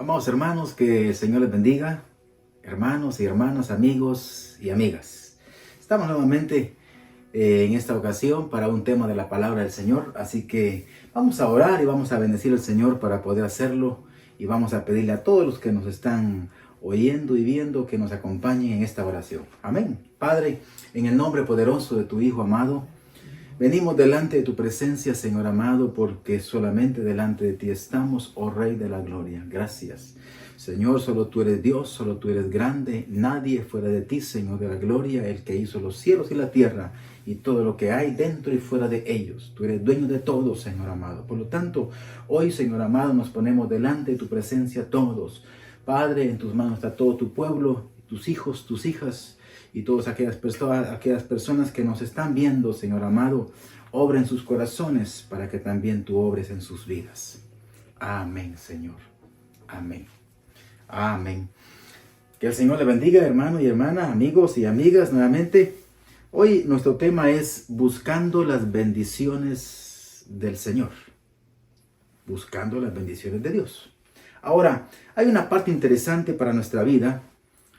Amados hermanos, que el Señor les bendiga, hermanos y hermanas, amigos y amigas. Estamos nuevamente en esta ocasión para un tema de la palabra del Señor, así que vamos a orar y vamos a bendecir al Señor para poder hacerlo y vamos a pedirle a todos los que nos están oyendo y viendo que nos acompañen en esta oración. Amén. Padre, en el nombre poderoso de tu Hijo amado, venimos delante de tu presencia, Señor amado, porque solamente delante de ti estamos, oh Rey de la Gloria. Gracias. Señor, solo tú eres Dios, solo tú eres grande, nadie fuera de ti, Señor de la Gloria, el que hizo los cielos y la tierra y todo lo que hay dentro y fuera de ellos. Tú eres dueño de todo, Señor amado. Por lo tanto, hoy, Señor amado, nos ponemos delante de tu presencia todos. Padre, en tus manos está todo tu pueblo, tus hijos, tus hijas, y todas aquellas personas que nos están viendo, Señor amado, obra en sus corazones para que también tú obres en sus vidas. Amén, Señor. Amén. Amén. Que el Señor le bendiga, hermano y hermana, amigos y amigas, nuevamente. Hoy nuestro tema es buscando las bendiciones del Señor. Buscando las bendiciones de Dios. Ahora, hay una parte interesante para nuestra vida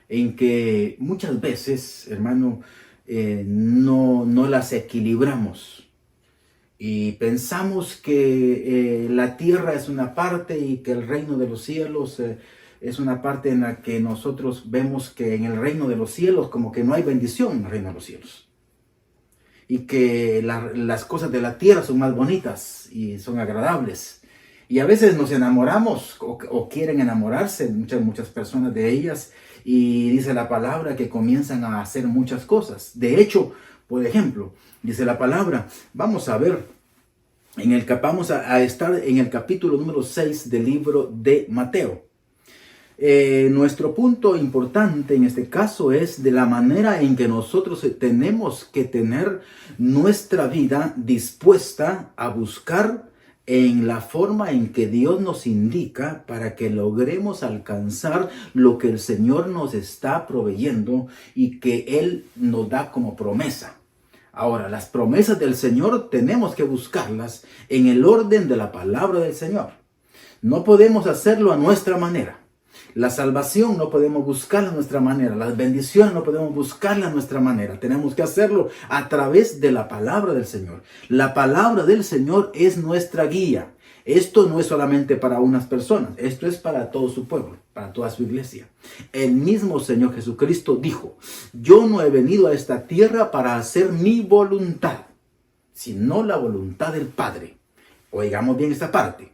en que muchas veces, hermano, no las equilibramos y pensamos que la tierra es una parte y que el reino de los cielos es una parte en la que nosotros vemos que en el reino de los cielos como que no hay bendición en el reino de los cielos y que las cosas de la tierra son más bonitas y son agradables. Y a veces nos enamoramos o quieren enamorarse muchas personas de ellas, y dice la palabra que comienzan a hacer muchas cosas. De hecho, por ejemplo, dice la palabra, vamos a ver, vamos a estar en el capítulo número 6 del libro de Mateo. Nuestro punto importante en este caso es de la manera en que nosotros tenemos que tener nuestra vida dispuesta a buscar en la forma en que Dios nos indica para que logremos alcanzar lo que el Señor nos está proveyendo y que Él nos da como promesa. Ahora, las promesas del Señor tenemos que buscarlas en el orden de la palabra del Señor. No podemos hacerlo a nuestra manera. La salvación no podemos buscarla a nuestra manera. Las bendiciones no podemos buscarla a nuestra manera. Tenemos que hacerlo a través de la palabra del Señor. La palabra del Señor es nuestra guía. Esto no es solamente para unas personas. Esto es para todo su pueblo, para toda su iglesia. El mismo Señor Jesucristo dijo, yo no he venido a esta tierra para hacer mi voluntad, sino la voluntad del Padre. Oigamos bien esta parte.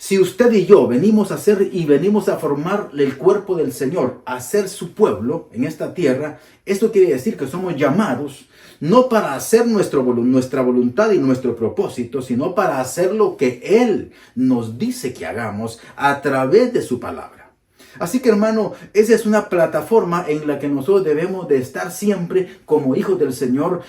Si usted y yo venimos a formar el cuerpo del Señor, a ser su pueblo en esta tierra, esto quiere decir que somos llamados no para hacer nuestra voluntad y nuestro propósito, sino para hacer lo que Él nos dice que hagamos a través de su palabra. Así que, hermano, esa es una plataforma en la que nosotros debemos de estar siempre como hijos del Señor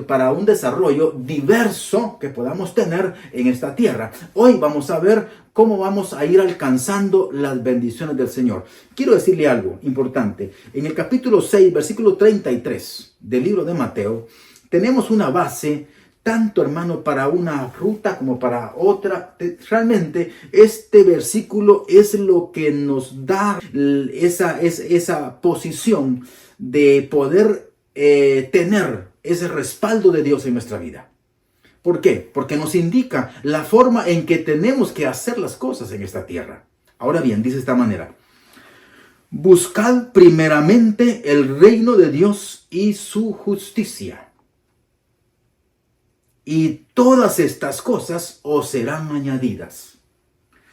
para un desarrollo diverso que podamos tener en esta tierra. Hoy vamos a ver cómo vamos a ir alcanzando las bendiciones del Señor. Quiero decirle algo importante. En el capítulo 6, versículo 33 del libro de Mateo, tenemos una base tanto, hermano, para una ruta como para otra. Realmente este versículo es lo que nos da esa posición de poder tener ese respaldo de Dios en nuestra vida. ¿Por qué? Porque nos indica la forma en que tenemos que hacer las cosas en esta tierra. Ahora bien, dice de esta manera: buscad primeramente el reino de Dios y su justicia, y todas estas cosas os serán añadidas.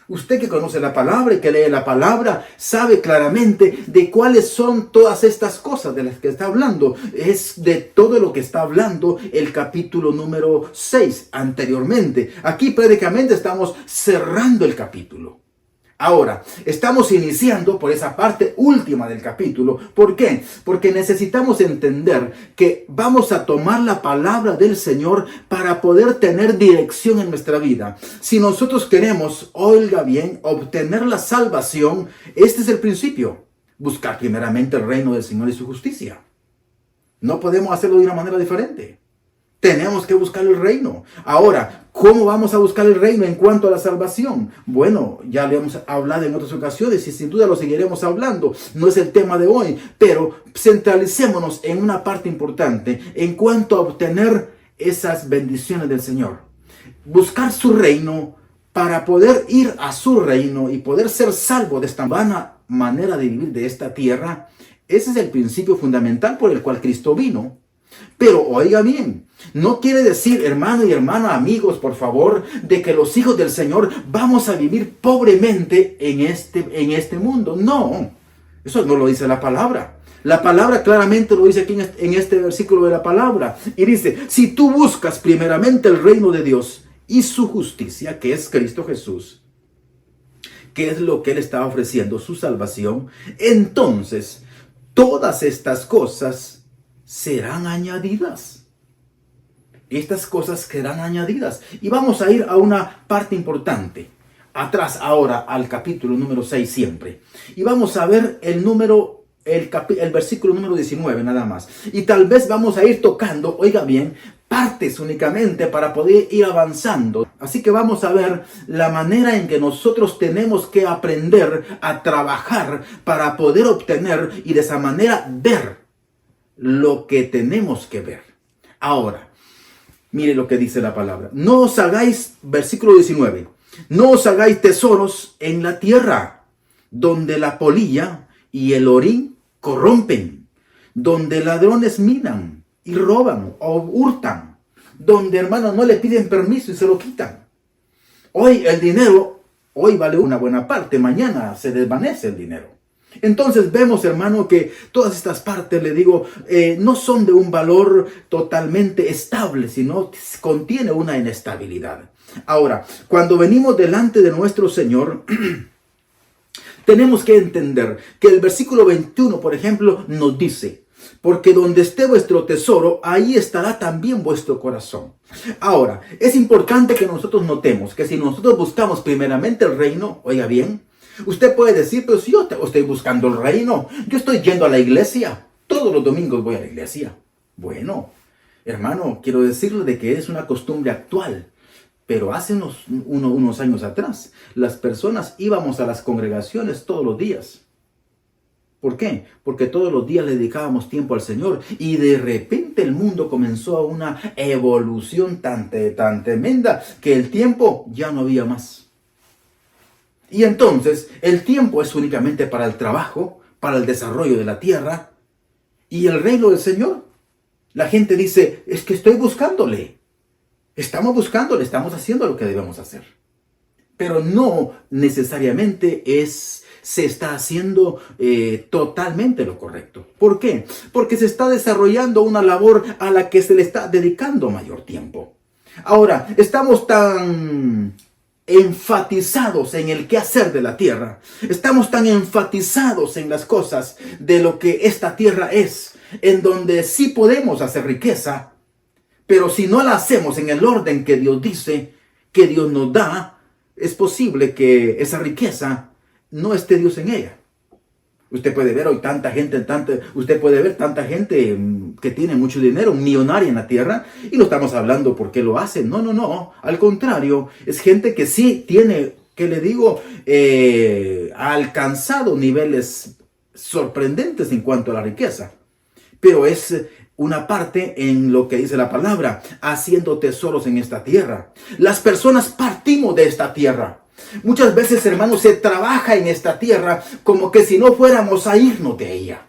Usted que conoce la palabra y que lee la palabra, sabe claramente de cuáles son todas estas cosas de las que está hablando. Es de todo lo que está hablando el capítulo número 6 anteriormente. Aquí prácticamente estamos cerrando el capítulo. Ahora, estamos iniciando por esa parte última del capítulo. ¿Por qué? Porque necesitamos entender que vamos a tomar la palabra del Señor para poder tener dirección en nuestra vida. Si nosotros queremos, oiga bien, obtener la salvación, este es el principio. Buscar primeramente el reino del Señor y su justicia. No podemos hacerlo de una manera diferente. Tenemos que buscar el reino. Ahora, ¿Cómo vamos a buscar el reino en cuanto a la salvación? Bueno, ya le hemos hablado en otras ocasiones y sin duda lo seguiremos hablando. No es el tema de hoy, pero centralicémonos en una parte importante en cuanto a obtener esas bendiciones del Señor. Buscar su reino para poder ir a su reino y poder ser salvo de esta vana manera de vivir de esta tierra. Ese es el principio fundamental por el cual Cristo vino. Pero oiga bien, no quiere decir, hermano y hermana, amigos, por favor, de que los hijos del Señor vamos a vivir pobremente en este mundo. No, eso no lo dice la palabra. La palabra claramente lo dice aquí en este versículo de la palabra. Y dice, si tú buscas primeramente el reino de Dios y su justicia, que es Cristo Jesús, que es lo que Él está ofreciendo, su salvación, entonces todas estas cosas serán añadidas. Estas cosas serán añadidas. Y vamos a ir a una parte importante. Atrás ahora al capítulo número 6 siempre. Y vamos a ver el versículo número 19 nada más. Y tal vez vamos a ir tocando, oiga bien, partes únicamente para poder ir avanzando. Así que vamos a ver la manera en que nosotros tenemos que aprender a trabajar para poder obtener y de esa manera ver lo que tenemos que ver. Ahora, mire lo que dice la palabra. No os hagáis, versículo 19, no os hagáis tesoros en la tierra, donde la polilla y el orín corrompen, donde ladrones minan y roban o hurtan, donde, hermanos, no le piden permiso y se lo quitan. Hoy el dinero, hoy vale una buena parte, mañana se desvanece el dinero. Entonces vemos, hermano, que todas estas partes, le digo, no son de un valor totalmente estable, sino contiene una inestabilidad. Ahora, cuando venimos delante de nuestro Señor, tenemos que entender que el versículo 21, por ejemplo, nos dice, porque donde esté vuestro tesoro, ahí estará también vuestro corazón. Ahora, es importante que nosotros notemos que si nosotros buscamos primeramente el reino, oiga bien, usted puede decir, pero si yo estoy buscando el reino, yo estoy yendo a la iglesia, todos los domingos voy a la iglesia. Bueno, hermano, quiero decirle de que es una costumbre actual, pero hace unos años atrás, las personas íbamos a las congregaciones todos los días. ¿Por qué? Porque todos los días le dedicábamos tiempo al Señor y de repente el mundo comenzó a una evolución tan tremenda que el tiempo ya no había más. Y entonces el tiempo es únicamente para el trabajo, para el desarrollo de la tierra y el reino del Señor. La gente dice, es que estoy buscándole. Estamos buscándole, estamos haciendo lo que debemos hacer. Pero no necesariamente se está haciendo totalmente lo correcto. ¿Por qué? Porque se está desarrollando una labor a la que se le está dedicando mayor tiempo. Ahora, estamos tan enfatizados en el quehacer de la tierra. Estamos tan enfatizados en las cosas de lo que esta tierra es, en donde sí podemos hacer riqueza, pero si no la hacemos en el orden que Dios dice, que Dios nos da, es posible que esa riqueza no esté Dios en ella. Usted puede ver hoy tanta gente que tiene mucho dinero, millonaria en la tierra, y no estamos hablando por qué lo hacen. No. Al contrario, es gente que sí tiene, que le digo, ha alcanzado niveles sorprendentes en cuanto a la riqueza. Pero es una parte en lo que dice la palabra, haciendo tesoros en esta tierra. Las personas partimos de esta tierra. Muchas veces, hermanos, se trabaja en esta tierra como que si no fuéramos a irnos de ella.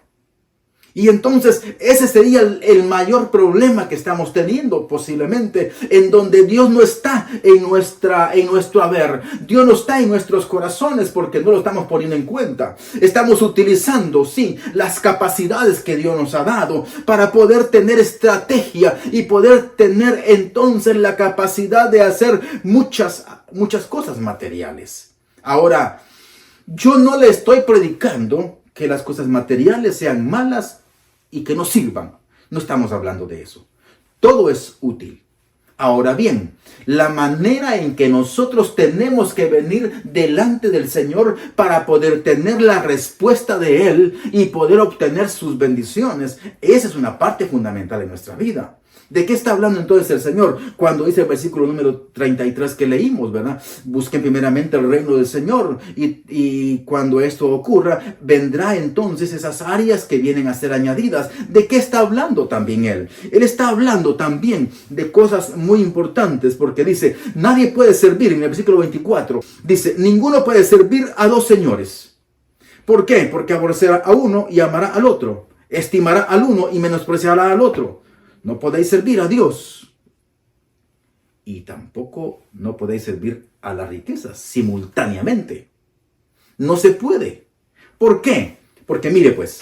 Y entonces ese sería el mayor problema que estamos teniendo posiblemente, en donde Dios no está en nuestro haber. Dios no está en nuestros corazones porque no lo estamos poniendo en cuenta. Estamos utilizando, sí, las capacidades que Dios nos ha dado para poder tener estrategia y poder tener entonces la capacidad de hacer muchas cosas materiales. Ahora, yo no le estoy predicando que las cosas materiales sean malas y que no sirvan. No estamos hablando de eso. Todo es útil. Ahora bien, la manera en que nosotros tenemos que venir delante del Señor para poder tener la respuesta de Él y poder obtener sus bendiciones, esa es una parte fundamental de nuestra vida. ¿De qué está hablando entonces el Señor cuando dice el versículo número 33 que leímos, verdad? Busquen primeramente el reino del Señor y cuando esto ocurra, vendrá entonces esas áreas que vienen a ser añadidas. ¿De qué está hablando también Él? Él está hablando también de cosas muy importantes porque dice, nadie puede servir, en el versículo 24, dice, ninguno puede servir a dos señores. ¿Por qué? Porque aborrecerá a uno y amará al otro. Estimará al uno y menospreciará al otro. No podéis servir a Dios y tampoco no podéis servir a las riquezas simultáneamente. No se puede. ¿Por qué? Porque mire pues,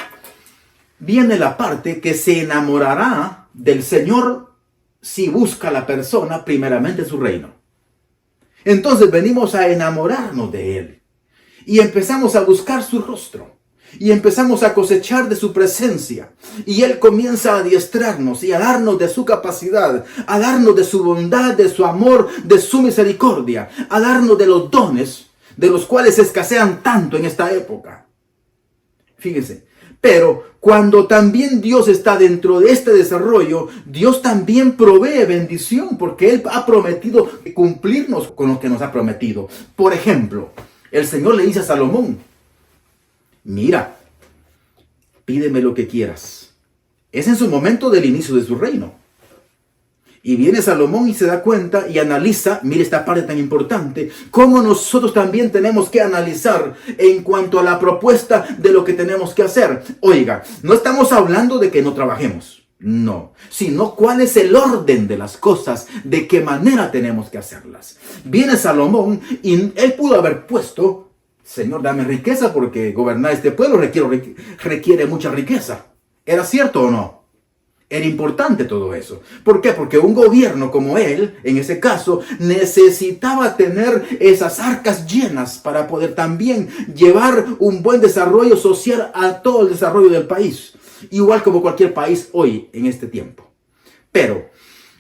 viene la parte que se enamorará del Señor si busca a la persona primeramente su reino. Entonces venimos a enamorarnos de Él y empezamos a buscar su rostro. Y empezamos a cosechar de su presencia. Y Él comienza a adiestrarnos y a darnos de su capacidad, a darnos de su bondad, de su amor, de su misericordia, a darnos de los dones de los cuales escasean tanto en esta época. Fíjense, pero cuando también Dios está dentro de este desarrollo, Dios también provee bendición porque Él ha prometido cumplirnos con lo que nos ha prometido. Por ejemplo, el Señor le dice a Salomón, mira, pídeme lo que quieras. Es en su momento del inicio de su reino. Y viene Salomón y se da cuenta y analiza, mire esta parte tan importante, cómo nosotros también tenemos que analizar en cuanto a la propuesta de lo que tenemos que hacer. Oiga, no estamos hablando de que no trabajemos, no, sino cuál es el orden de las cosas, de qué manera tenemos que hacerlas. Viene Salomón y él pudo haber puesto, Señor, dame riqueza porque gobernar este pueblo requiere mucha riqueza. ¿Era cierto o no? Era importante todo eso. ¿Por qué? Porque un gobierno como él, en ese caso, necesitaba tener esas arcas llenas para poder también llevar un buen desarrollo social a todo el desarrollo del país. Igual como cualquier país hoy en este tiempo. Pero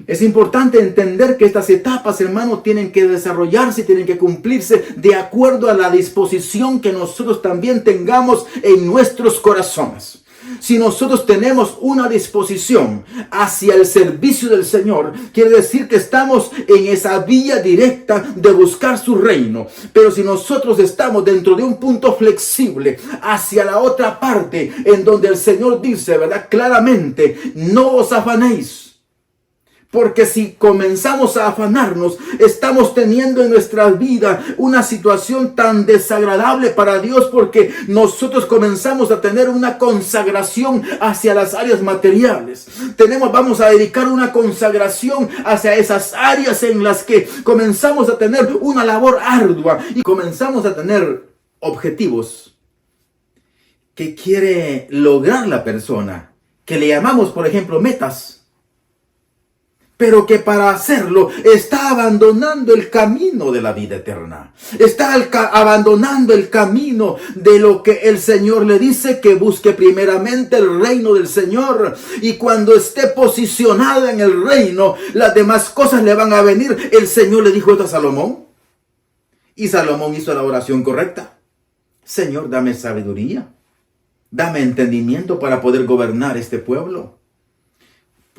es importante entender que estas etapas, hermanos, tienen que desarrollarse, tienen que cumplirse de acuerdo a la disposición que nosotros también tengamos en nuestros corazones. Si nosotros tenemos una disposición hacia el servicio del Señor, quiere decir que estamos en esa vía directa de buscar su reino. Pero si nosotros estamos dentro de un punto flexible hacia la otra parte, en donde el Señor dice, ¿verdad? Claramente, no os afanéis. Porque si comenzamos a afanarnos, estamos teniendo en nuestra vida una situación tan desagradable para Dios porque nosotros comenzamos a tener una consagración hacia las áreas materiales. Vamos a dedicar una consagración hacia esas áreas en las que comenzamos a tener una labor ardua y comenzamos a tener objetivos que quiere lograr la persona, que le llamamos, por ejemplo, metas. Pero que para hacerlo está abandonando el camino de la vida eterna. Está abandonando el camino de lo que el Señor le dice que busque primeramente el reino del Señor. Y cuando esté posicionada en el reino, las demás cosas le van a venir. El Señor le dijo esto a Salomón. Y Salomón hizo la oración correcta. Señor, dame sabiduría. Dame entendimiento para poder gobernar este pueblo.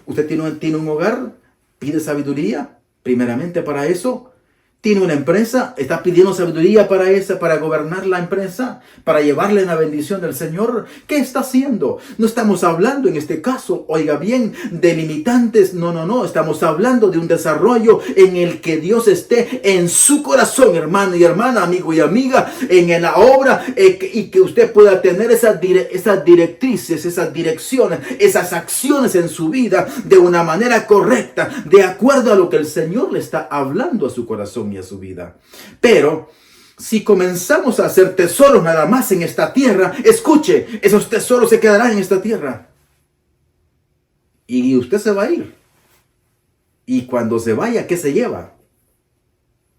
Usted tiene un hogar. Pide sabiduría, primeramente para eso. Tiene una empresa, está pidiendo sabiduría para gobernar la empresa, para llevarle la bendición del Señor. ¿Qué está haciendo? No estamos hablando en este caso, oiga bien, de limitantes. No. Estamos hablando de un desarrollo en el que Dios esté en su corazón, hermano y hermana, amigo y amiga, en la obra y que usted pueda tener esas directrices, esas direcciones, esas acciones en su vida de una manera correcta, de acuerdo a lo que el Señor le está hablando a su corazón y a su vida. Pero si comenzamos a hacer tesoros nada más en esta tierra, escuche, esos tesoros se quedarán en esta tierra y usted se va a ir. Y cuando se vaya, ¿qué se lleva?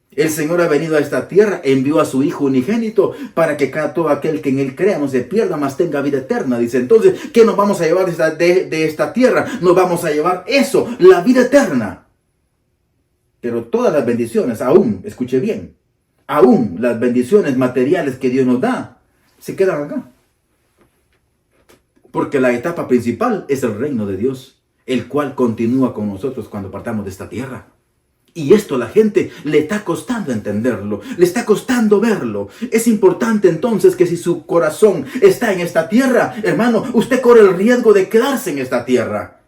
El Señor ha venido a esta tierra, envió a su Hijo unigénito para que todo aquel que en Él crea no se pierda, mas tenga vida eterna. Dice, entonces, ¿qué nos vamos a llevar de esta tierra? Nos vamos a llevar eso, la vida eterna. Pero todas las bendiciones, aún, escuche bien, aún las bendiciones materiales que Dios nos da, se quedan acá. Porque la etapa principal es el reino de Dios. el cual continúa con nosotros cuando partamos de esta tierra. Y esto a la gente le está costando entenderlo, le está costando verlo. Es importante entonces que si su corazón está en esta tierra, hermano, usted corre el riesgo de quedarse en esta tierra.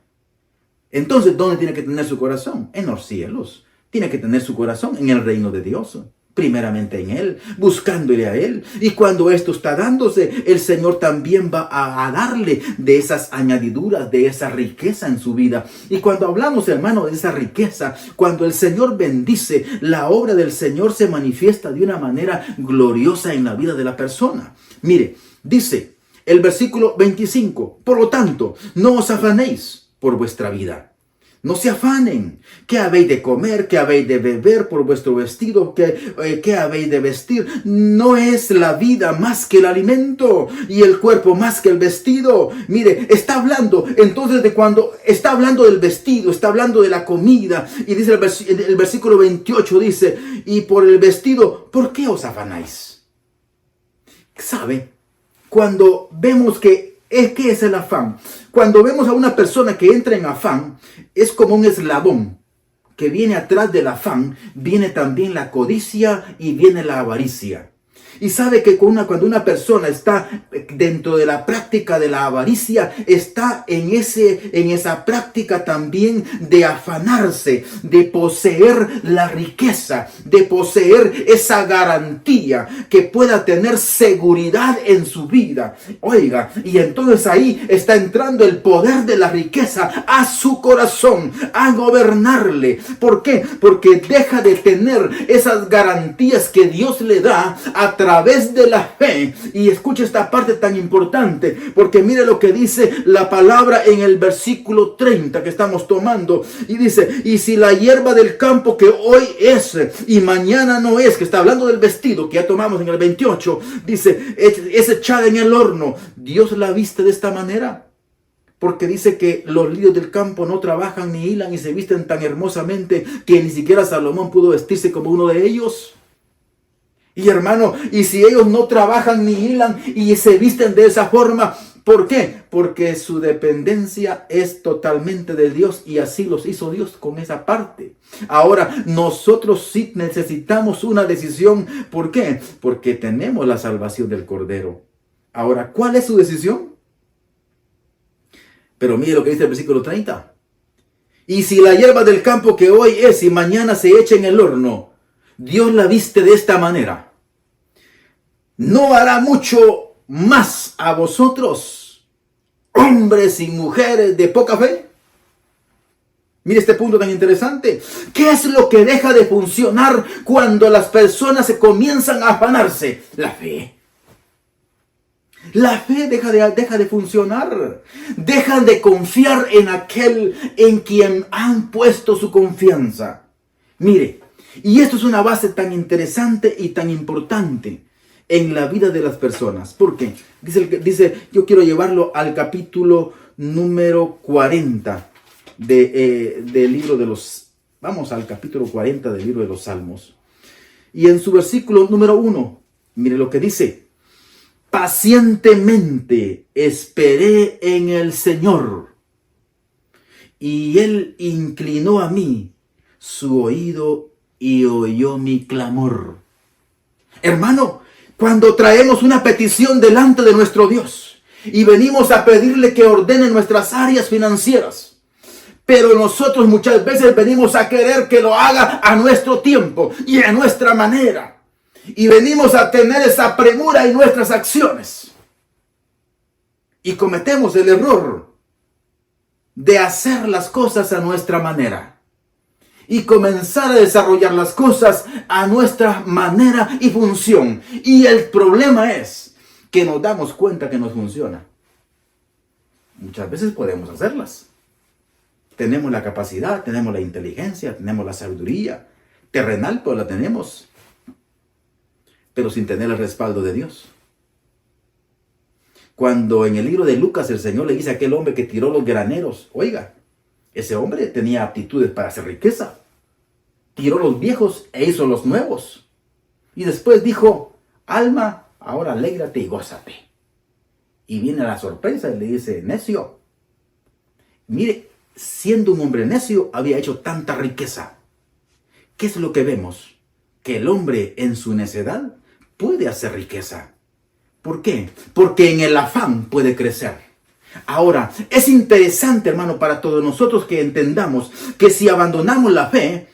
Entonces, ¿dónde tiene que tener su corazón? En los cielos. Tiene que tener su corazón en el reino de Dios. Primeramente en Él, buscándole a Él. Y cuando esto está dándose, el Señor también va a darle de esas añadiduras, de esa riqueza en su vida. Y cuando hablamos, hermano, de esa riqueza, cuando el Señor bendice, la obra del Señor se manifiesta de una manera gloriosa en la vida de la persona. Mire, dice el versículo 25, por lo tanto, no os afanéis por vuestra vida. No se afanen. ¿Qué habéis de comer? ¿Qué habéis de beber? Por vuestro vestido. ¿Qué habéis de vestir? ¿No es la vida más que el alimento y el cuerpo más que el vestido? Mire, está hablando entonces de cuando está hablando del vestido, está hablando de la comida. Y dice el versículo 28, dice, y por el vestido, ¿por qué os afanáis? ¿Sabe? Cuando vemos ¿qué es el afán? Cuando vemos a una persona que entra en afán, es como un eslabón que viene atrás del afán, viene también la codicia y viene la avaricia. Y sabe que cuando una persona está dentro de la práctica de la avaricia, está en esa práctica también de afanarse, de poseer la riqueza, de poseer esa garantía que pueda tener seguridad en su vida. Oiga, y entonces ahí está entrando el poder de la riqueza a su corazón, a gobernarle. ¿Por qué? Porque deja de tener esas garantías que Dios le da a través de la fe. Y escuche esta parte tan importante, porque mire lo que dice la palabra en el versículo 30 que estamos tomando. Y dice, y si la hierba del campo que hoy es y mañana no es, que está hablando del vestido que ya tomamos en el 28, dice, es echada en el horno, ¿Dios la viste de esta manera? Porque dice que los lirios del campo no trabajan ni hilan y se visten tan hermosamente que ni siquiera Salomón pudo vestirse como uno de ellos. Y hermano, y si ellos no trabajan ni hilan y se visten de esa forma, ¿por qué? Porque su dependencia es totalmente de Dios y así los hizo Dios con esa parte. Ahora, nosotros sí necesitamos una decisión. ¿Por qué? Porque tenemos la salvación del Cordero. Ahora, ¿cuál es su decisión? Pero mire lo que dice el versículo 30. Y si la hierba del campo que hoy es y mañana se echa en el horno, Dios la viste de esta manera, ¿no hará mucho más a vosotros, hombres y mujeres de poca fe? Mire este punto tan interesante. ¿Qué es lo que deja de funcionar cuando las personas se comienzan a afanarse? La fe. La fe deja de funcionar. Dejan de confiar en aquel en quien han puesto su confianza. Mire, y esto es una base tan interesante y tan importante en la vida de las personas. ¿Por qué? Dice, yo quiero llevarlo al capítulo número 40 del libro de los... Vamos al capítulo 40 del libro de los Salmos. Y en su versículo número 1, mire lo que dice. Pacientemente esperé en el Señor, y Él inclinó a mí su oído y oyó mi clamor. Hermano, cuando traemos una petición delante de nuestro Dios y venimos a pedirle que ordene nuestras áreas financieras, pero nosotros muchas veces venimos a querer que lo haga a nuestro tiempo y a nuestra manera. Y venimos a tener esa premura en nuestras acciones. Y cometemos el error de hacer las cosas a nuestra manera. Y comenzar a desarrollar las cosas a nuestra manera y función. Y el problema es que nos damos cuenta que no funciona. Muchas veces podemos hacerlas. Tenemos la capacidad, tenemos la inteligencia, tenemos la sabiduría terrenal, pues la tenemos. Pero sin tener el respaldo de Dios. Cuando en el libro de Lucas el Señor le dice a aquel hombre que tiró los graneros, oiga, ese hombre tenía aptitudes para hacer riqueza. Tiró los viejos e hizo los nuevos. Y después dijo, alma, ahora alégrate y gózate. Y viene la sorpresa y le dice, necio, mire, siendo un hombre necio, había hecho tanta riqueza. ¿Qué es lo que vemos? Que el hombre en su necedad puede hacer riqueza. ¿Por qué? Porque en el afán puede crecer. Ahora, es interesante, hermano, para todos nosotros que entendamos que si abandonamos la fe,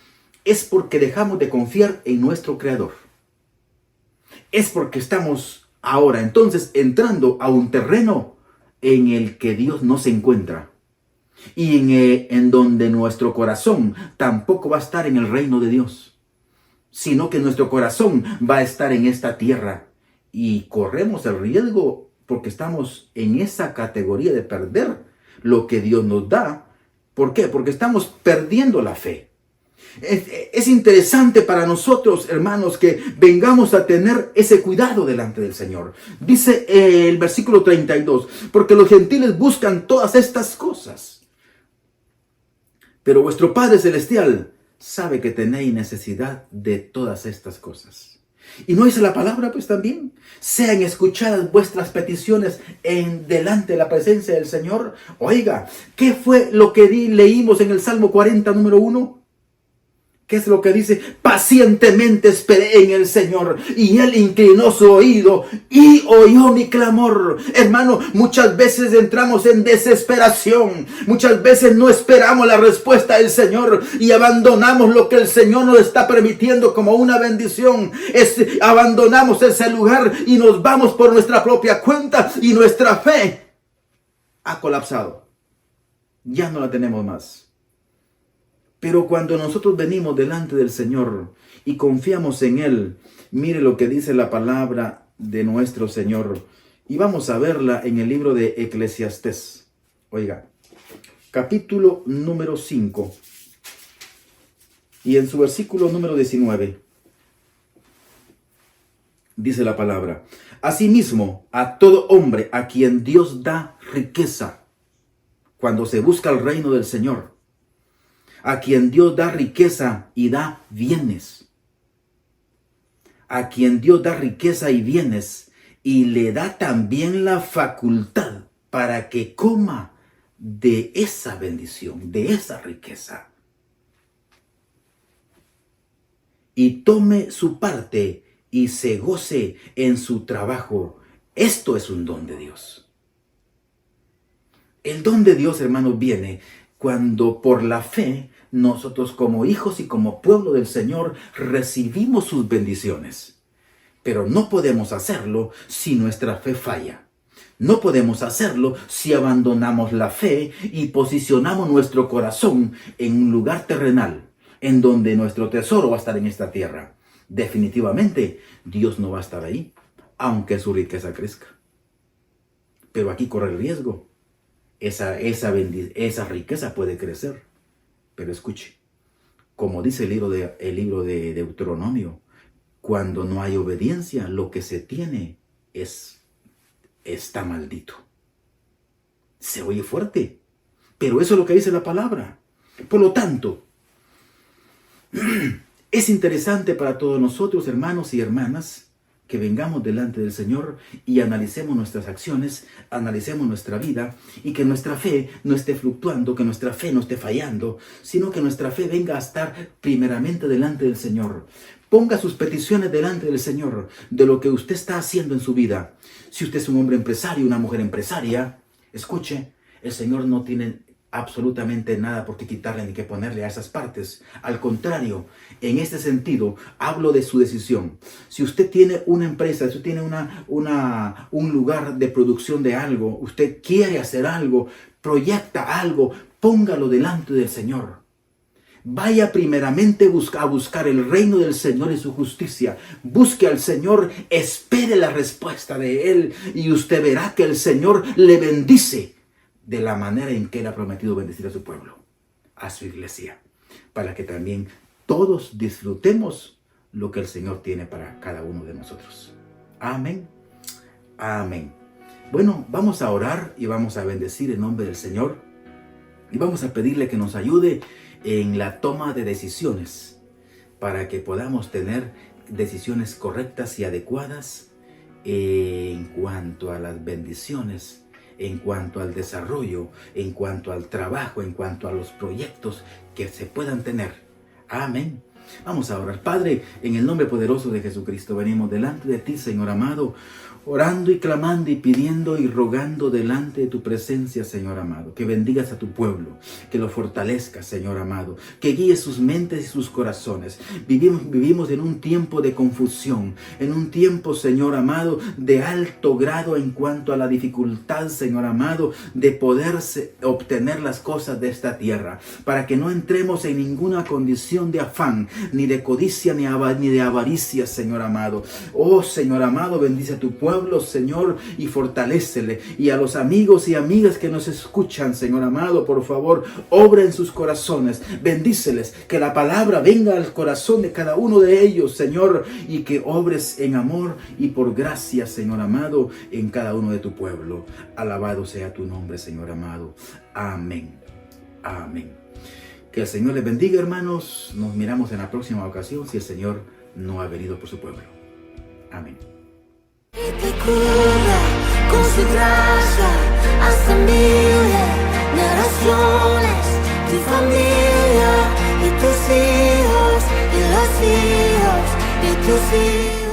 es porque dejamos de confiar en nuestro Creador. Es porque estamos ahora entonces entrando a un terreno en el que Dios no se encuentra. Y en donde nuestro corazón tampoco va a estar en el reino de Dios, sino que nuestro corazón va a estar en esta tierra. Y corremos el riesgo porque estamos en esa categoría de perder lo que Dios nos da. ¿Por qué? Porque estamos perdiendo la fe. Es interesante para nosotros, hermanos, que vengamos a tener ese cuidado delante del Señor. Dice el versículo 32, porque los gentiles buscan todas estas cosas, pero vuestro Padre Celestial sabe que tenéis necesidad de todas estas cosas. Y no dice la palabra, pues también, sean escuchadas vuestras peticiones delante de la presencia del Señor. Oiga, ¿qué fue lo que leímos en el Salmo 40, número 1? ¿Qué es lo que dice? Pacientemente esperé en el Señor y Él inclinó su oído y oyó mi clamor. Hermano, muchas veces entramos en desesperación. Muchas veces no esperamos la respuesta del Señor y abandonamos lo que el Señor nos está permitiendo como una bendición. Abandonamos ese lugar y nos vamos por nuestra propia cuenta y nuestra fe ha colapsado. Ya no la tenemos más. Pero cuando nosotros venimos delante del Señor y confiamos en Él, mire lo que dice la palabra de nuestro Señor. Y vamos a verla en el libro de Eclesiastés. Oiga, capítulo número 5. Y en su versículo número 19, dice la palabra: asimismo, a todo hombre a quien Dios da riqueza, cuando se busca el reino del Señor, a quien Dios da riqueza y da bienes. A quien Dios da riqueza y bienes y le da también la facultad para que coma de esa bendición, de esa riqueza. Y tome su parte y se goce en su trabajo. Esto es un don de Dios. El don de Dios, hermanos, viene cuando por la fe nosotros como hijos y como pueblo del Señor recibimos sus bendiciones. Pero no podemos hacerlo si nuestra fe falla. No podemos hacerlo si abandonamos la fe y posicionamos nuestro corazón en un lugar terrenal, en donde nuestro tesoro va a estar en esta tierra. Definitivamente Dios no va a estar ahí, aunque su riqueza crezca. Pero aquí corre el riesgo. Esa riqueza puede crecer. Pero escuche, como dice el libro de Deuteronomio, cuando no hay obediencia, lo que se tiene está maldito. Se oye fuerte, pero eso es lo que dice la palabra. Por lo tanto, es interesante para todos nosotros, hermanos y hermanas, que vengamos delante del Señor y analicemos nuestras acciones, analicemos nuestra vida y que nuestra fe no esté fluctuando, que nuestra fe no esté fallando, sino que nuestra fe venga a estar primeramente delante del Señor. Ponga sus peticiones delante del Señor de lo que usted está haciendo en su vida. Si usted es un hombre empresario, una mujer empresaria, escuche, el Señor no tiene absolutamente nada por qué quitarle ni que ponerle a esas partes. Al contrario, en este sentido, hablo de su decisión. Si usted tiene una empresa, si usted tiene un lugar de producción de algo, usted quiere hacer algo, proyecta algo, póngalo delante del Señor. Vaya primeramente a buscar el reino del Señor y su justicia. Busque al Señor, espere la respuesta de Él y usted verá que el Señor le bendice de la manera en que Él ha prometido bendecir a su pueblo, a su iglesia, para que también todos disfrutemos lo que el Señor tiene para cada uno de nosotros. Amén. Amén. Bueno, vamos a orar y vamos a bendecir en nombre del Señor y vamos a pedirle que nos ayude en la toma de decisiones para que podamos tener decisiones correctas y adecuadas en cuanto a las bendiciones en cuanto al desarrollo, en cuanto al trabajo, en cuanto a los proyectos que se puedan tener. Amén. Vamos a orar. Padre, en el nombre poderoso de Jesucristo, venimos delante de ti, Señor amado, orando y clamando y pidiendo y rogando delante de tu presencia, Señor amado, que bendigas a tu pueblo, que lo fortalezcas, Señor amado, que guíes sus mentes y sus corazones. Vivimos en un tiempo de confusión, en un tiempo, Señor amado, de alto grado en cuanto a la dificultad, Señor amado, de poder obtener las cosas de esta tierra, para que no entremos en ninguna condición de afán, ni de codicia, ni de avaricia, Señor amado. Oh, Señor amado, bendice a tu pueblo, Señor, y fortalécele. Y a los amigos y amigas que nos escuchan, Señor amado, por favor, obra en sus corazones, bendíceles, que la palabra venga al corazón de cada uno de ellos, Señor, y que obres en amor y por gracia, Señor amado, en cada uno de tu pueblo. Alabado sea tu nombre, Señor amado. Amén. Amén. Que el Señor les bendiga, hermanos. Nos miramos en la próxima ocasión si el Señor no ha venido por su pueblo. Amén. Y te cubra con su gracia hasta 1000 generaciones, tu familia y tus hijos y los hijos y tus hijos.